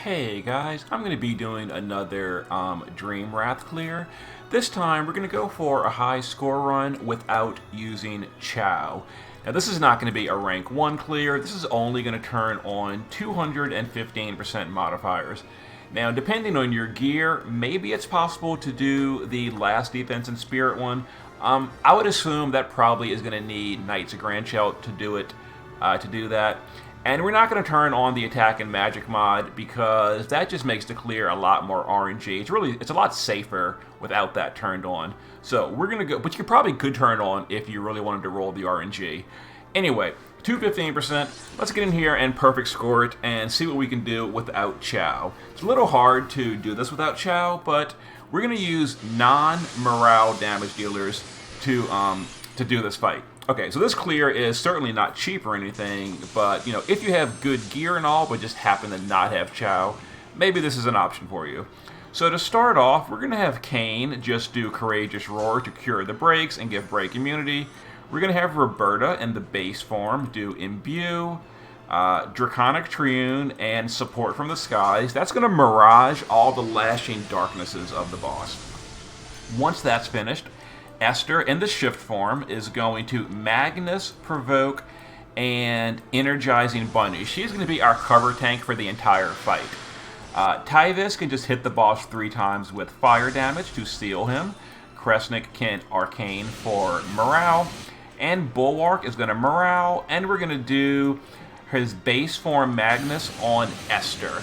Hey guys, I'm going to be doing another Dream Wrath clear. This time we're going to go for a high score run without using Chow. Now this is not going to be a rank 1 clear, this is only going to turn on 215% modifiers. Now depending on your gear, maybe it's possible to do the last defense and spirit one. I would assume that probably is going to need Knights of Grandchelt to do it, to do that. And we're not going to turn on the attack and magic mod because that just makes the clear a lot more RNG. It's a lot safer without that turned on. So we're going to go, but you probably could turn it on if you really wanted to roll the RNG. Anyway, 215%. Let's get in here and perfect score it and see what we can do without Chow. It's a little hard to do this without Chow, but we're going to use non-morale damage dealers to do this fight. Okay, so this clear is certainly not cheap or anything, but, you know, if you have good gear and all, but just happen to not have Chow, maybe this is an option for you. So to start off, we're going to have Kain just do Courageous Roar to cure the breaks and give break immunity. We're going to have Roberta in the base form do Imbue, Draconic Triune, and Support from the Skies. That's going to mirage all the lashing darknesses of the boss. Once that's finished, Esther in the shift form is going to Magnus, Provoke, and Energizing Bunny. She's going to be our cover tank for the entire fight. Tyvis can just hit the boss 3 times with fire damage to seal him. Kresnik can Arcane for morale. And Bulwark is going to morale. And we're going to do his base form Magnus on Esther.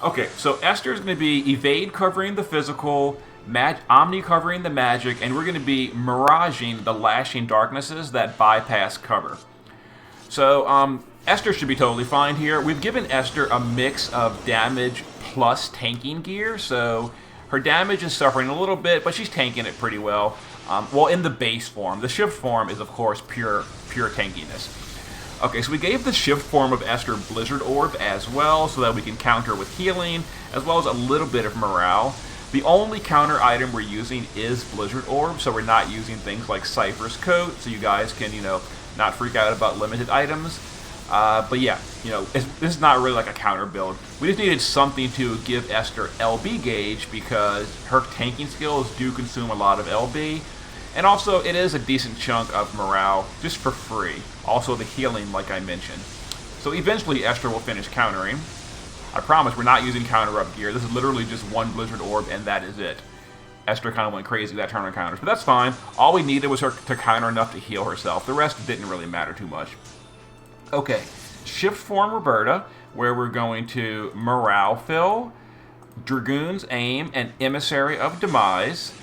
Okay, so Esther is going to be Evade covering the physical, Omni covering the magic, and we're going to be miraging the lashing darknesses that bypass cover. So Esther should be totally fine here. We've given Esther a mix of damage plus tanking gear, so her damage is suffering a little bit, but she's tanking it pretty well. Well, in the base form. The shift form is, of course, pure tankiness. Okay, so we gave the shift form of Esther Blizzard Orb as well, so that we can counter with healing, as well as a little bit of morale. The only counter item we're using is Blizzard Orb, so we're not using things like Cypher's Coat, so you guys can, you know, not freak out about limited items. But yeah, you know, this is not really like a counter build. We just needed something to give Esther LB gauge because her tanking skills do consume a lot of LB. And also, it is a decent chunk of morale, just for free. Also, the healing, like I mentioned. So eventually, Esther will finish countering. I promise we're not using counter-up gear. This is literally just one Blizzard Orb, and that is it. Esther kind of went crazy that turn on counters, but that's fine. All we needed was her to counter enough to heal herself. The rest didn't really matter too much. Okay, shift form Roberta, where we're going to Morale Fill, Dragoon's Aim, and Emissary of Demise.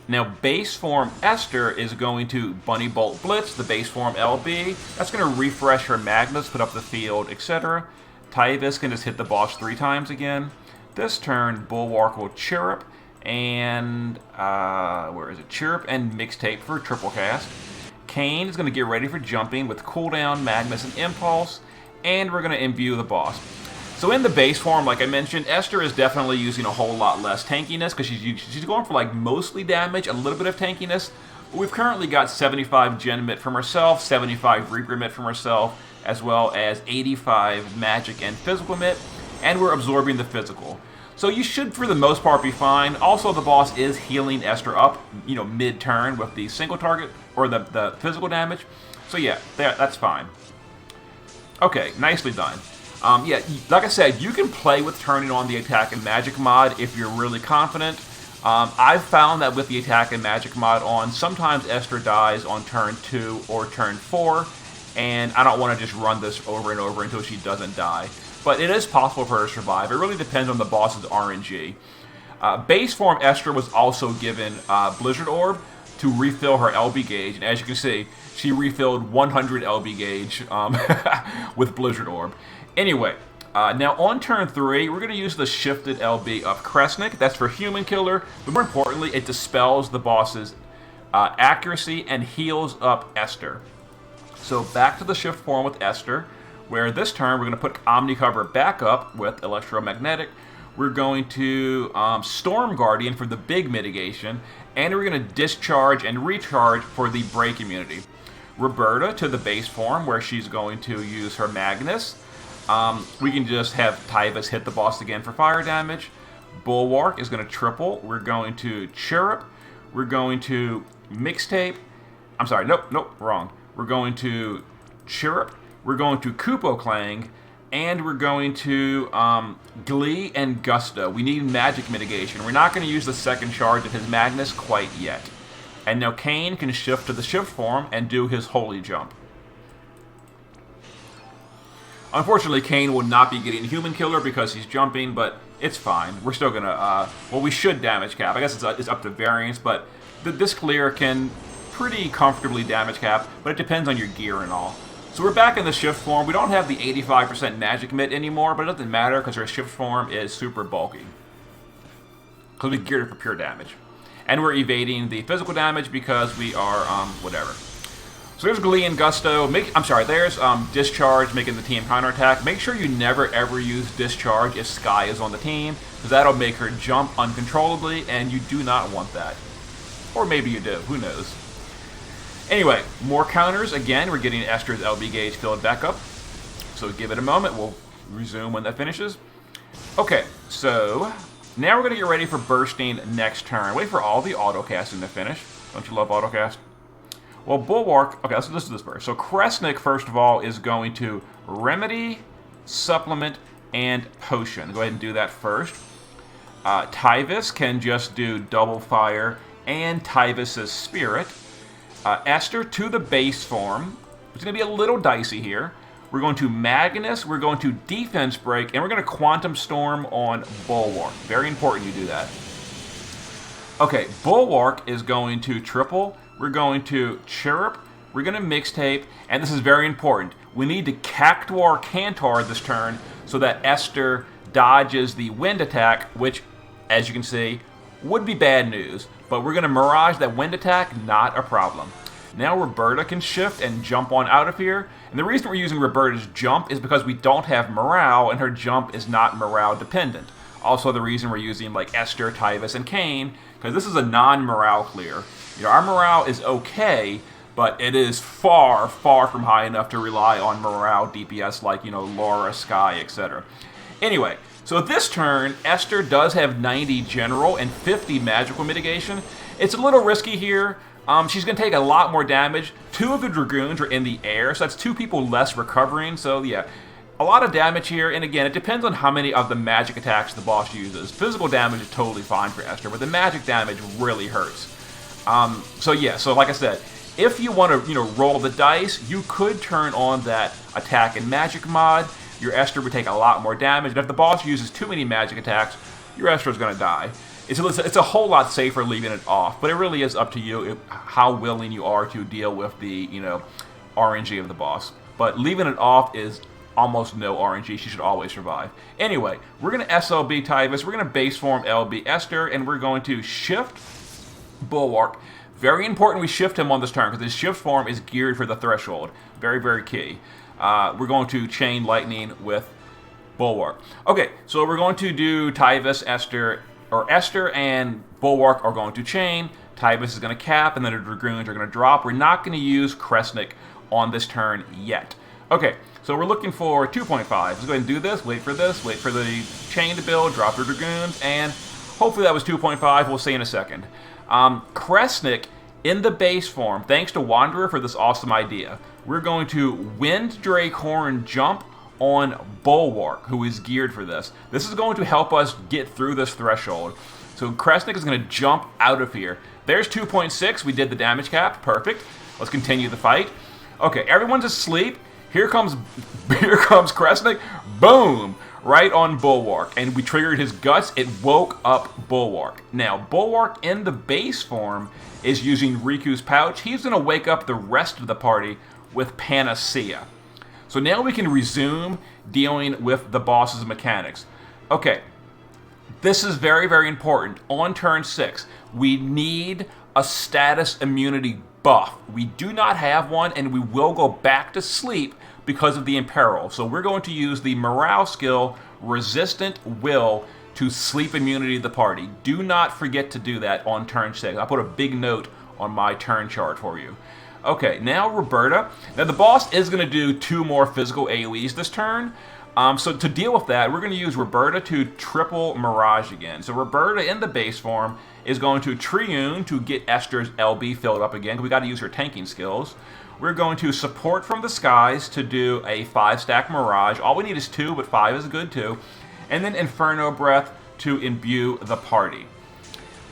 Now, base form Esther is going to Bunny Bolt Blitz, the base form LB. That's going to refresh her Magnus, put up the field, etc. Tyvis can just hit the boss 3 times again. This turn, Bulwark will Chirrup and, where is it? Chirrup and Mixtape for triple cast. Kain is going to get ready for jumping with cooldown, Magnus, and Impulse. And we're going to imbue the boss. So in the base form, like I mentioned, Esther is definitely using a whole lot less tankiness because she's going for like mostly damage, a little bit of tankiness. But we've currently got 75 Gen Mit from herself, 75 Reaper Mit from herself, as well as 85 magic and physical mit, and we're absorbing the physical. So you should, for the most part, be fine. Also, the boss is healing Esther up, you know, mid-turn with the single target, or the physical damage. So yeah, that's fine. Okay, nicely done. Yeah, like I said, you can play with turning on the attack and magic mod if you're really confident. I've found that with the attack and magic mod on, sometimes Esther dies on turn 2 or turn 4, and I don't want to just run this over and over until she doesn't die. But it is possible for her to survive. It really depends on the boss's RNG. Base form Esther was also given Blizzard Orb to refill her LB gauge, and as you can see, she refilled 100 LB gauge with Blizzard Orb. Anyway, now on turn 3, we're going to use the shifted LB of Kresnik. That's for Human Killer, but more importantly, it dispels the boss's accuracy and heals up Esther. So back to the shift form with Esther, where this turn we're going to put Omni Cover back up with Electromagnetic. We're going to Storm Guardian for the big mitigation, and we're going to Discharge and Recharge for the break immunity. Roberta to the base form, where she's going to use her Magnus. We can just have Tyvus hit the boss again for fire damage. Bulwark is going to triple. We're going to Chirrup. We're going to Mixtape. I'm sorry, nope, wrong. We're going to Chirrup. We're going to Kupo Clang. And we're going to Glee and Gusto. We need magic mitigation. We're not going to use the second charge of his Magnus quite yet. And now Kane can shift to the shift form and do his Holy Jump. Unfortunately, Kane will not be getting Human Killer because he's jumping, but it's fine. We're still going to, well, we should damage cap. I guess it's up to variance, but this clear can pretty comfortably damage cap, but it depends on your gear and all. So we're back in the shift form. We don't have the 85% magic mitt anymore, but it doesn't matter because our shift form is super bulky. Because we geared it for pure damage. And we're evading the physical damage because we are, whatever. So there's Glee and Gusto. There's Discharge making the team counterattack. Make sure you never ever use Discharge if Sky is on the team, because that'll make her jump uncontrollably, and you do not want that. Or maybe you do, who knows. Anyway, more counters. Again, we're getting Esther's LB gauge filled back up. So give it a moment. We'll resume when that finishes. Okay, so now we're going to get ready for bursting next turn. Wait for all the autocasting to finish. Don't you love autocast? Well, Bulwark... Okay, let's do this first. So Kresnik, first of all, is going to Remedy, Supplement, and Potion. Go ahead and do that first. Tyvus can just do Double Fire and Tyvus's Spirit. Esther to the base form. It's going to be a little dicey here. We're going to Magnus, we're going to Defense Break, and we're going to Quantum Storm on Bulwark. Very important you do that. Okay, Bulwark is going to triple. We're going to Chirrup. We're going to Mixtape, and this is very important. We need to Cactuar Cantar this turn so that Esther dodges the wind attack, which, as you can see, would be bad news. But we're going to Mirage that wind attack, not a problem. Now Roberta can shift and jump on out of here. And the reason we're using Roberta's jump is because we don't have morale, and her jump is not morale dependent. Also the reason we're using like Esther, Tyvus, and Kane, because this is a non-morale clear. You know, our morale is okay, but it is far, far from high enough to rely on morale DPS like, you know, Laura, Sky, etc. Anyway, so this turn, Esther does have 90 general and 50 magical mitigation. It's a little risky here. She's going to take a lot more damage. 2 of the Dragoons are in the air, so that's 2 people less recovering. So yeah, a lot of damage here. And again, it depends on how many of the magic attacks the boss uses. Physical damage is totally fine for Esther, but the magic damage really hurts. So yeah, so like I said, if you want to, you know, roll the dice, you could turn on that attack and magic mod. Your Esther would take a lot more damage. And if the boss uses too many magic attacks, your Esther is going to die. It's a whole lot safer leaving it off, but it really is up to you how willing you are to deal with the, you know, RNG of the boss. But leaving it off is almost no RNG. She should always survive. Anyway, we're going to SLB Tyvus, we're going to base form LB Esther, and we're going to shift Bulwark. Very important we shift him on this turn, because his shift form is geared for the threshold. Very, very key. We're going to chain Lightning with Bulwark. Okay, so we're going to do Tyvus, Esther and Bulwark are going to chain. Tyvus is going to cap, and then the Dragoons are going to drop. We're not going to use Kresnik on this turn yet. Okay, so we're looking for 2.5. Let's go ahead and do this, wait for the chain to build, drop the Dragoons, and hopefully that was 2.5. We'll see in a second. Kresnik, in the base form, thanks to Wanderer for this awesome idea, we're going to Wind Drake Horn jump on Bulwark, who is geared for this. This is going to help us get through this threshold. So Kresnik is going to jump out of here. There's 2.6. We did the damage cap. Perfect. Let's continue the fight. Okay, everyone's asleep. Here comes Kresnik. Boom! Right on Bulwark. And we triggered his guts. It woke up Bulwark. Now, Bulwark in the base form is using Riku's pouch. He's going to wake up the rest of the party with Panacea. So now we can resume dealing with the boss's mechanics. Okay, this is very, very important. On turn 6, we need a status immunity buff. We do not have one, and we will go back to sleep because of the Imperil. So we're going to use the morale skill, Resistant Will, to sleep immunity the party. Do not forget to do that on turn 6. I'll put a big note on my turn chart for you. Okay, now Roberta. Now the boss is going to do 2 more physical AoEs this turn. So to deal with that, we're going to use Roberta to triple Mirage again. So Roberta in the base form is going to Triune to get Esther's LB filled up again. We got to use her tanking skills. We're going to Support from the Skies to do a 5-stack Mirage. All we need is 2, but 5 is good too. And then Inferno Breath to imbue the party.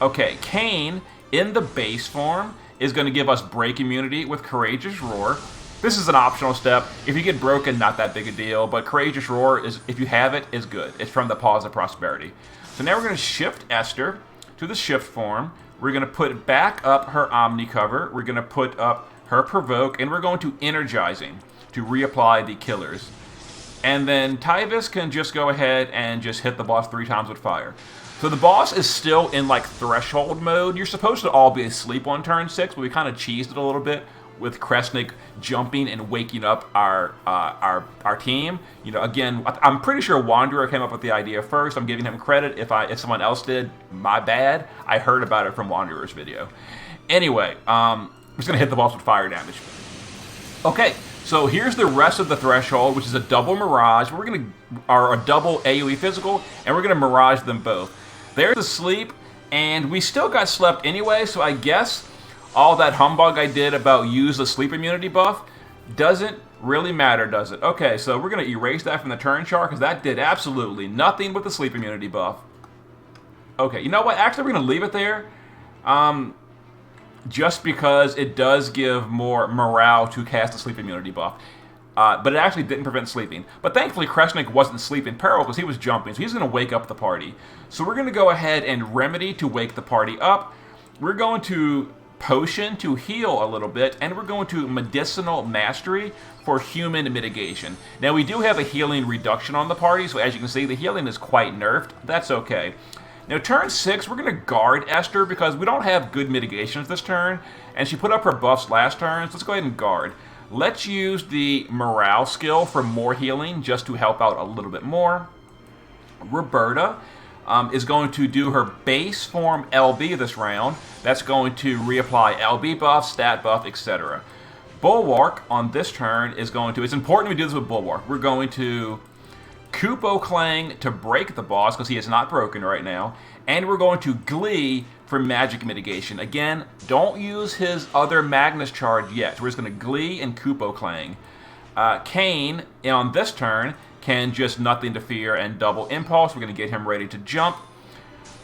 Okay, Kane in the base form is going to give us break immunity with Courageous Roar. This is an optional step. If you get broken, not that big a deal, but Courageous Roar, is, if you have it, is good. It's from the Paws of Prosperity. So now we're going to shift Esther to the shift form. We're going to put back up her Omni cover. We're going to put up her Provoke, and we're going to Energizing to reapply the killers. And then Tyvis can just go ahead and just hit the boss 3 times with fire. So the boss is still in like threshold mode. You're supposed to all be asleep on turn 6, but we kind of cheesed it a little bit with Kresnik jumping and waking up our team. You know, again, I'm pretty sure Wanderer came up with the idea first. I'm giving him credit. If someone else did, my bad. I heard about it from Wanderer's video. Anyway, I'm just gonna hit the boss with fire damage. Okay, so here's the rest of the threshold, which is a double Mirage. Or a double AoE physical, and we're gonna Mirage them both. There's the sleep, and we still got slept anyway, so I guess all that humbug I did about use the sleep immunity buff doesn't really matter, does it? Okay, so we're going to erase that from the turn chart, because that did absolutely nothing with the sleep immunity buff. Okay, you know what? Actually, we're going to leave it there, just because it does give more morale to cast the sleep immunity buff. But it actually didn't prevent sleeping. But thankfully, Kresnik wasn't sleeping peril because he was jumping, so he's going to wake up the party. So we're going to go ahead and Remedy to wake the party up. We're going to Potion to heal a little bit, and we're going to Medicinal Mastery for human mitigation. Now, we do have a healing reduction on the party, so as you can see, the healing is quite nerfed. That's okay. Now, turn 6, we're going to guard Esther because we don't have good mitigations this turn, and she put up her buffs last turn, so let's go ahead and guard. Let's use the morale skill for more healing just to help out a little bit more. Roberta is going to do her base form LB this round. That's going to reapply LB buff, stat buff, etc. Bulwark on this turn is going to... It's important we do this with Bulwark. We're going to Kupo Clang to break the boss because he is not broken right now. And we're going to Glee for magic mitigation. Again, don't use his other Magnus charge yet. We're just going to Glee and Kupo Clang. Kane, on this turn, can just Nothing to Fear and double Impulse. We're going to get him ready to jump.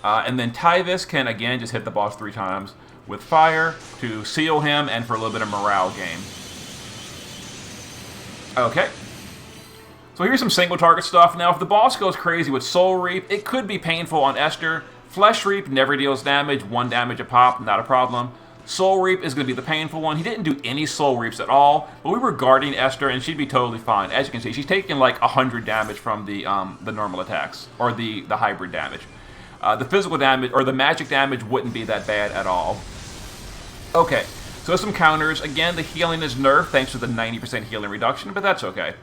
And then Tyvis can, again, just hit the boss 3 times with fire to seal him and for a little bit of morale gain. Okay. So here's some single target stuff. Now, if the boss goes crazy with Soul Reap, it could be painful on Esther. Flesh Reap never deals damage, 1 damage a pop, not a problem. Soul Reap is going to be the painful one. He didn't do any Soul Reaps at all, but we were guarding Esther, and she'd be totally fine. As you can see, she's taking like 100 damage from the normal attacks, or the hybrid damage. The physical damage, or the magic damage, wouldn't be that bad at all. Okay, so some counters. Again, the healing is nerfed thanks to the 90% healing reduction, but that's okay.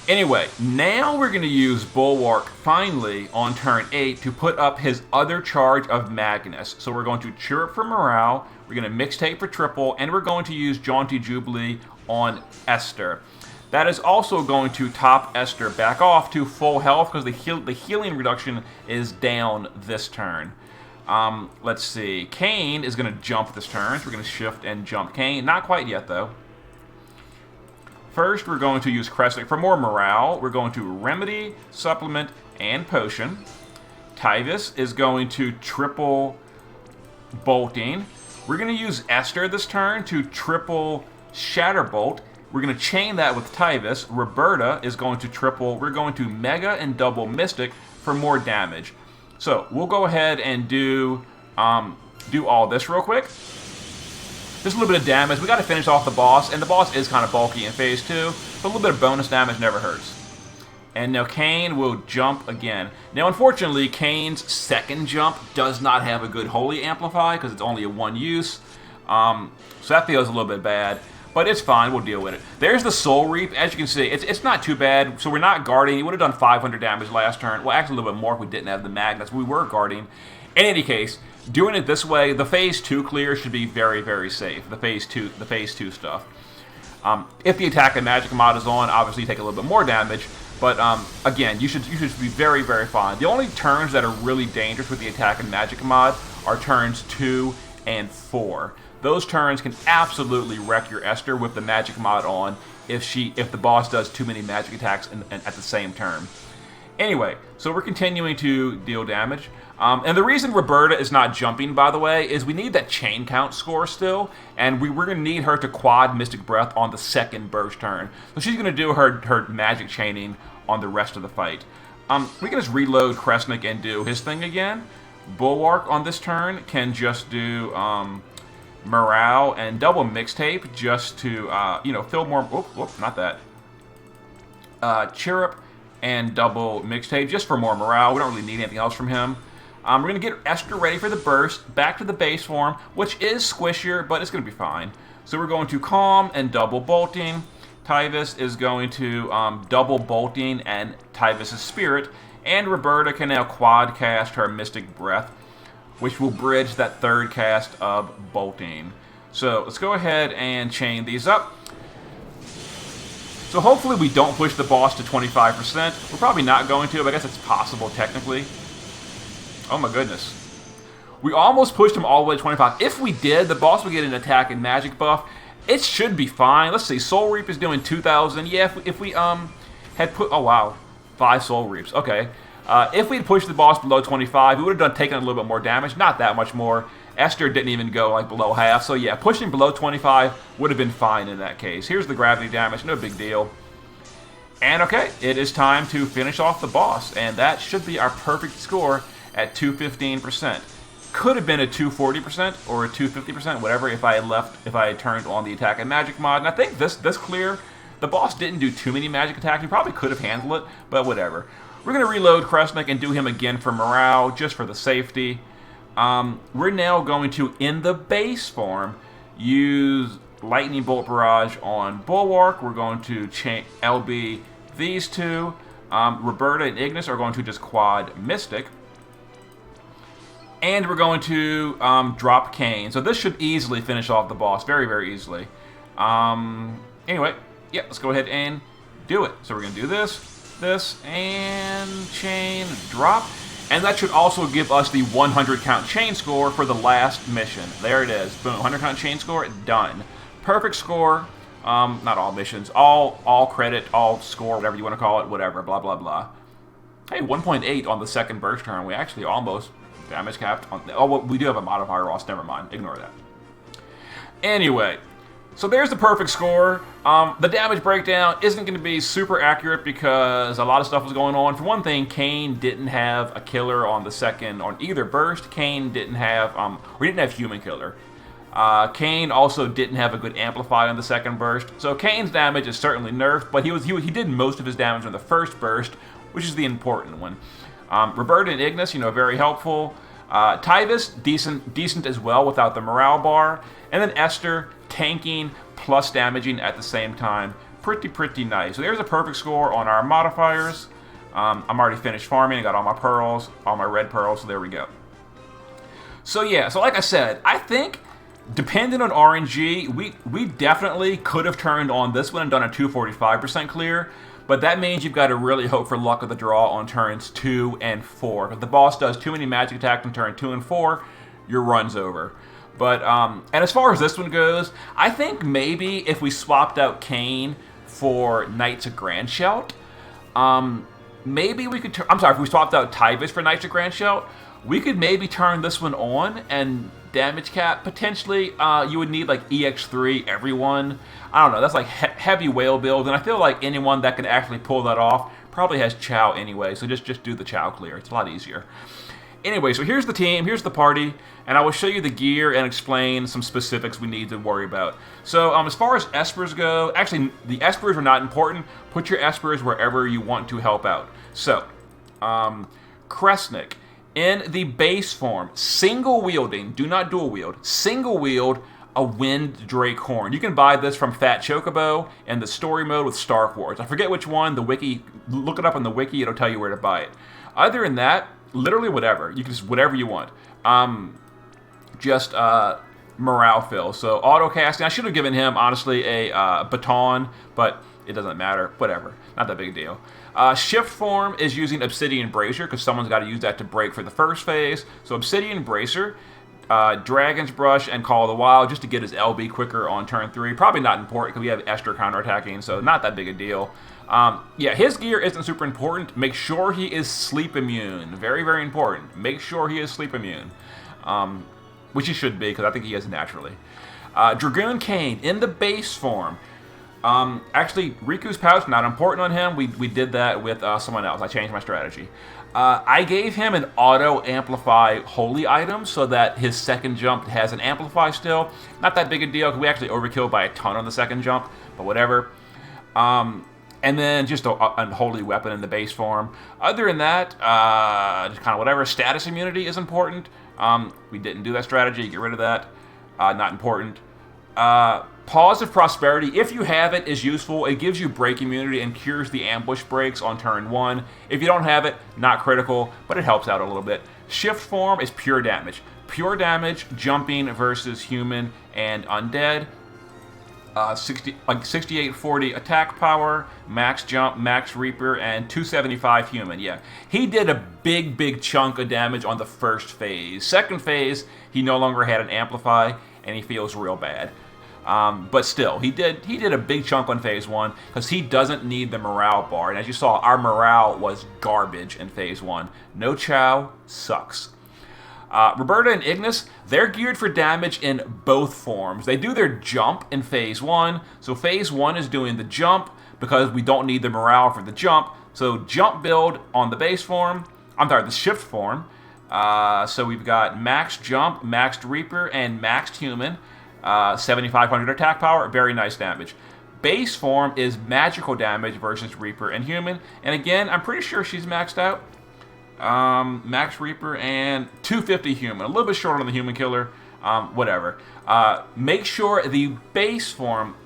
Anyway, now we're going to use Bulwark, finally, on turn 8 to put up his other charge of Magnus. So we're going to Chirrup for morale, we're going to Mixtape for triple, and we're going to use Jaunty Jubilee on Esther. That is also going to top Esther back off to full health because the healing reduction is down this turn. Let's see. Kane is going to jump this turn, so we're going to shift and jump Kane. Not quite yet, though. First, we're going to use Kresnik for more morale. We're going to Remedy, Supplement, and Potion. Tyvis is going to triple Bolting. We're going to use Esther this turn to triple Shatterbolt. We're going to chain that with Tyvis. Roberta is going to triple. We're going to Mega and double Mystic for more damage. So we'll go ahead and do all this real quick. Just a little bit of damage. We got to finish off the boss, and the boss is kind of bulky in phase 2, but a little bit of bonus damage never hurts. And now Kane will jump again. Now, unfortunately, Kane's second jump does not have a good Holy Amplify because it's only a 1 use. So that feels a little bit bad, but it's fine. We'll deal with it. There's the Soul Reap. As you can see, it's not too bad. So we're not guarding. He would have done 500 damage last turn. Well, actually a little bit more if we didn't have the Magnets. We were guarding. In any case, doing it this way, the phase 2 clear should be very, very safe. The phase 2 stuff. If the attack and magic mod is on, obviously you take a little bit more damage. But again, you should be very, very fine. The only turns that are really dangerous with the attack and magic mod are turns 2 and 4. Those turns can absolutely wreck your Esther with the magic mod on if the boss does too many magic attacks at the same turn. Anyway, so we're continuing to deal damage. And the reason Roberta is not jumping, by the way, is we need that chain count score still, and we're going to need her to quad Mystic Breath on the second burst turn. So she's going to do her magic chaining on the rest of the fight. We can just reload Kresnik and do his thing again. Bulwark on this turn can just do morale and double mixtape just to fill more. Not that. Chirrup and double mixtape just for more morale. We don't really need anything else from him. We're going to get Esther ready for the burst, back to the base form, which is squishier, but it's going to be fine. So we're going to Calm and double bolting. Tyvis is going to double bolting and Tyvis' Spirit. And Roberta can now quad cast her Mystic Breath, which will bridge that third cast of bolting. So let's go ahead and chain these up. So hopefully we don't push the boss to 25%. We're probably not going to, but I guess it's possible technically. Oh my goodness. We almost pushed him all the way to 25. If we did, the boss would get an attack and magic buff. It should be fine. Let's see. Soul Reap is doing 2,000. Yeah, if we had put... Oh, wow. 5 Soul Reaps. Okay. If we had pushed the boss below 25, we would have taken a little bit more damage. Not that much more. Esther didn't even go like below half. So yeah, pushing below 25 would have been fine in that case. Here's the gravity damage. No big deal. And okay, it is time to finish off the boss. And that should be our perfect score at 215%. Could have been a 240% or a 250%, whatever, if I had turned on the attack and magic mod. And I think this clear, the boss didn't do too many magic attacks. He probably could have handled it, but whatever. We're going to reload Kresnik and do him again for morale, just for the safety. We're now going to, in the base form, use Lightning Bolt Barrage on Bulwark. We're going to LB these two. Roberta and Ignis are going to just quad Mystic. And we're going to drop Kane. So this should easily finish off the boss. Very, very easily. Anyway, yeah, let's go ahead and do it. So we're going to do this, and chain, drop. And that should also give us the 100 count chain score for the last mission. There it is. Boom, 100 count chain score, done. Perfect score. Not all missions. All credit, all score, whatever you want to call it, whatever, blah, blah, blah. Hey, 1.8 on the second burst turn. We actually almost... damage capped on... Oh, well, we do have a modifier, Ross. Never mind. Ignore that. Anyway, so there's the perfect score. The damage breakdown isn't going to be super accurate because a lot of stuff was going on. For one thing, Kane didn't have a killer on the second, on either burst. Kane didn't have... we didn't have human killer. Kane also didn't have a good amplify on the second burst. So Kane's damage is certainly nerfed, but he did most of his damage on the first burst, which is the important one. Roberta and Ignis, very helpful. Tyvis, decent as well without the morale bar. And then Esther, tanking plus damaging at the same time. Pretty nice. So there's a perfect score on our modifiers. I'm already finished farming. I got all my pearls, all my red pearls, so there we go. So yeah, so like I said, I think, depending on RNG, we definitely could have turned on this one and done a 245% clear. But that means you've got to really hope for luck of the draw on turns 2 and 4. If the boss does too many magic attacks on turn 2 and 4, your run's over. But, and as far as this one goes, I think maybe if we swapped out Kane for Knights of Grandshout, maybe we could if we swapped out Tyvis for Knights of Grandshout, we could maybe turn this one on and damage cap. Potentially, you would need like EX3 everyone. I don't know, that's like heavy whale build, and I feel like anyone that can actually pull that off probably has Chow anyway, so just do the Chow clear. It's a lot easier. Anyway, so here's the team, here's the party, and I will show you the gear and explain some specifics we need to worry about. So as far as Espers go, actually the Espers are not important. Put your Espers wherever you want to help out. So, Kresnik, in the base form, single wielding, do not dual wield, single wield a Wind Drake Horn. You can buy this from Fat Chocobo in the story mode with Star Wars. I forget which one, the wiki, look it up on the wiki, it'll tell you where to buy it. Other than that, literally whatever. You can just, whatever you want. morale fill. So auto casting. I should have given him honestly a baton, but it doesn't matter. Whatever. Not that big a deal. Shift form is using Obsidian Bracer because someone's got to use that to break for the first phase. So Obsidian Bracer, Dragon's Brush, and Call of the Wild just to get his LB quicker on turn 3. Probably not important because we have Esther counterattacking, so not that big a deal. Yeah, his gear isn't super important. Make sure he is sleep immune. Very, very important. Make sure he is sleep immune. Which he should be because I think he is naturally. Dragoon Cane in the base form. Actually, Riku's pouch, not important on him. We did that with someone else. I changed my strategy. I gave him an auto amplify holy item so that his second jump has an amplify still. Not that big a deal because we actually overkilled by a ton on the second jump, but whatever. And then just a holy weapon in the base form. Other than that, just kind of whatever. Status immunity is important. We didn't do that strategy. Get rid of that. Not important. Pause of Prosperity, if you have it, is useful. It gives you break immunity and cures the ambush breaks on turn 1. If you don't have it, not critical, but it helps out a little bit. Shift form is pure damage. Pure damage, jumping versus human and undead. 6840 attack power, max jump, max reaper, and 275 human. Yeah, he did a big chunk of damage on the first phase. Second phase, he no longer had an amplify, and he feels real bad. But still, he did a big chunk on phase 1 because he doesn't need the morale bar. And as you saw, our morale was garbage in phase 1. No Chow sucks. Roberta and Ignis, they're geared for damage in both forms. They do their jump in phase 1. So phase 1 is doing the jump because we don't need the morale for the jump. So jump build on the base form. I'm sorry, the shift form. So we've got max jump, maxed reaper, and maxed human. 7,500 attack power, very nice damage. Base form is magical damage versus Reaper and Human. And again, I'm pretty sure she's maxed out. Max Reaper and 250 Human. A little bit short on the Human Killer. Whatever. Make sure the base form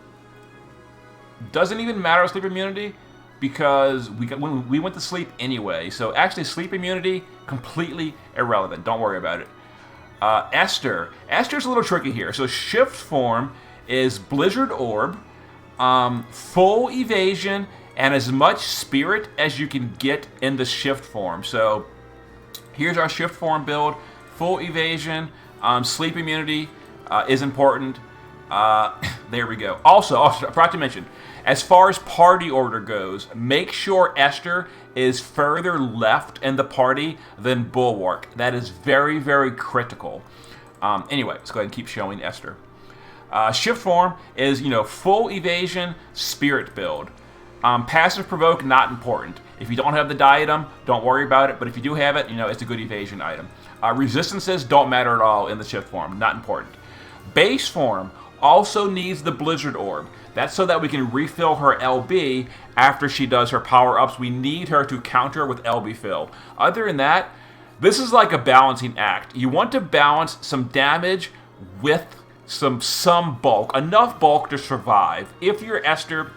doesn't even matter with sleep immunity because we went to sleep anyway. So actually sleep immunity, completely irrelevant. Don't worry about it. Esther. Esther's a little tricky here. So shift form is Blizzard Orb, full evasion, and as much spirit as you can get in the shift form. So here's our shift form build. Full evasion, sleep immunity is important. There we go. Also, I forgot to mention, as far as party order goes, make sure Esther is further left in the party than Bulwark. That is very, very critical. Anyway, let's go ahead and keep showing Esther. Shift form is, full evasion, spirit build. Passive provoke, not important. If you don't have the diadem, don't worry about it. But if you do have it, it's a good evasion item. Resistances don't matter at all in the shift form, not important. Base form also needs the Blizzard Orb. That's so that we can refill her LB after she does her power-ups. We need her to counter with LB fill. Other than that, this is like a balancing act. You want to balance some damage with some bulk. Enough bulk to survive. If you're Esther,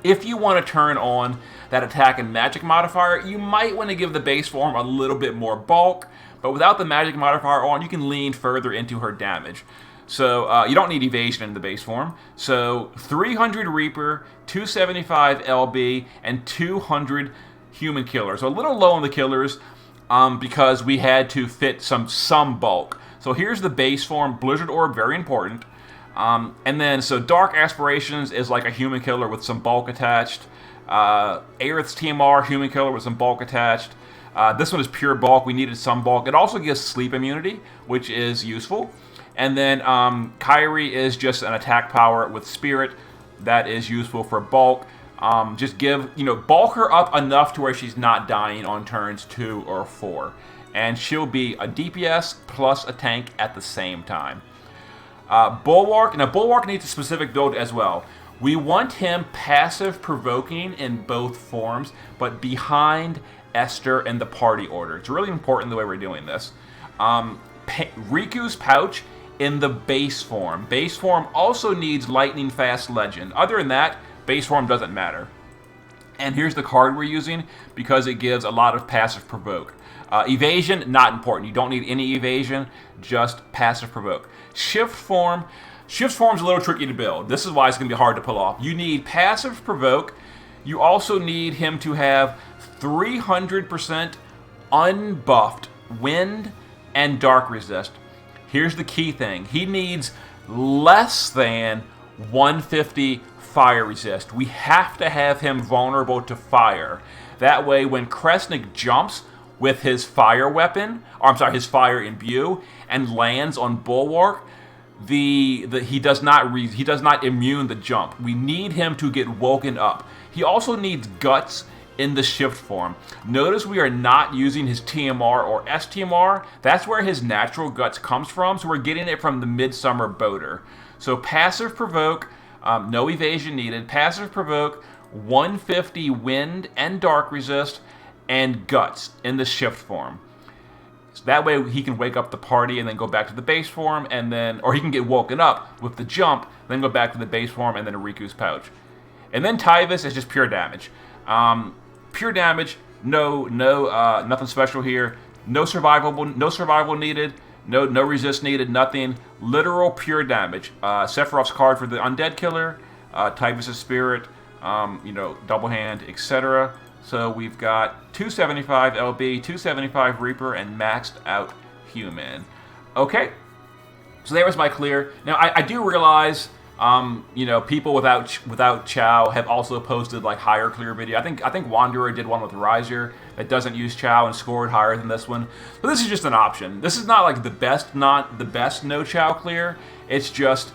if you want to turn on that attack and magic modifier, you might want to give the base form a little bit more bulk. But without the magic modifier on, you can lean further into her damage. So you don't need evasion in the base form. So 300 Reaper, 275 LB, and 200 Human Killer. So a little low on the killers because we had to fit some bulk. So here's the base form. Blizzard Orb, very important. And then, so Dark Aspirations is like a Human Killer with some bulk attached. Aerith's TMR, Human Killer with some bulk attached. This one is pure bulk. We needed some bulk. It also gives sleep immunity, which is useful. And then Kyrie is just an attack power with Spirit. That is useful for bulk. Just bulk her up enough to where she's not dying on turns 2 or 4. And she'll be a DPS plus a tank at the same time. Bulwark. Now, Bulwark needs a specific build as well. We want him passive provoking in both forms, but behind Esther in the party order. It's really important the way we're doing this. Riku's pouch in the base form. Base form also needs Lightning Fast Legend. Other than that, base form doesn't matter. And here's the card we're using because it gives a lot of passive provoke. Evasion, not important. You don't need any evasion, just passive provoke. Shift form. Shift form's a little tricky to build. This is why it's going to be hard to pull off. You need passive provoke. You also need him to have 300% unbuffed wind and dark resist. Here's the key thing. He needs less than 150 fire resist. We have to have him vulnerable to fire. That way when Kresnik jumps with his fire weapon, or I'm sorry, his fire imbue, and lands on Bulwark, he does not immune the jump. We need him to get woken up. He also needs guts in the shift form. Notice we are not using his TMR or STMR. That's where his natural guts comes from, so we're getting it from the Midsummer Boater. So passive provoke, no evasion needed. Passive provoke, 150 wind and dark resist, and guts in the shift form. So that way he can wake up the party and then go back to the base form, and then, or he can get woken up with the jump, then go back to the base form, and then a Riku's pouch. And then Tyvis is just pure damage. Pure damage, nothing special here. No survival needed. No resist needed. Nothing. Literal pure damage. Sephiroth's card for the undead killer. Tyvis' spirit. Double hand, etc. So we've got 275 LB, 275 Reaper, and maxed out human. Okay. So there was my clear. Now I do realize. People without Chow have also posted like higher clear video. I think Wanderer did one with Riser that doesn't use Chow and scored higher than this one. But this is just an option. This is not like not the best no Chow clear. It's just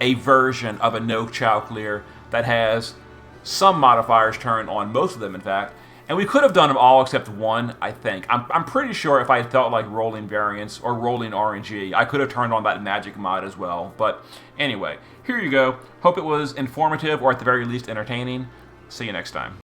a version of a no Chow clear that has some modifiers turned on, most of them in fact. And we could have done them all except one, I think. I'm pretty sure if I felt like rolling variants or rolling RNG, I could have turned on that magic mod as well. But anyway, here you go. Hope it was informative or at the very least entertaining. See you next time.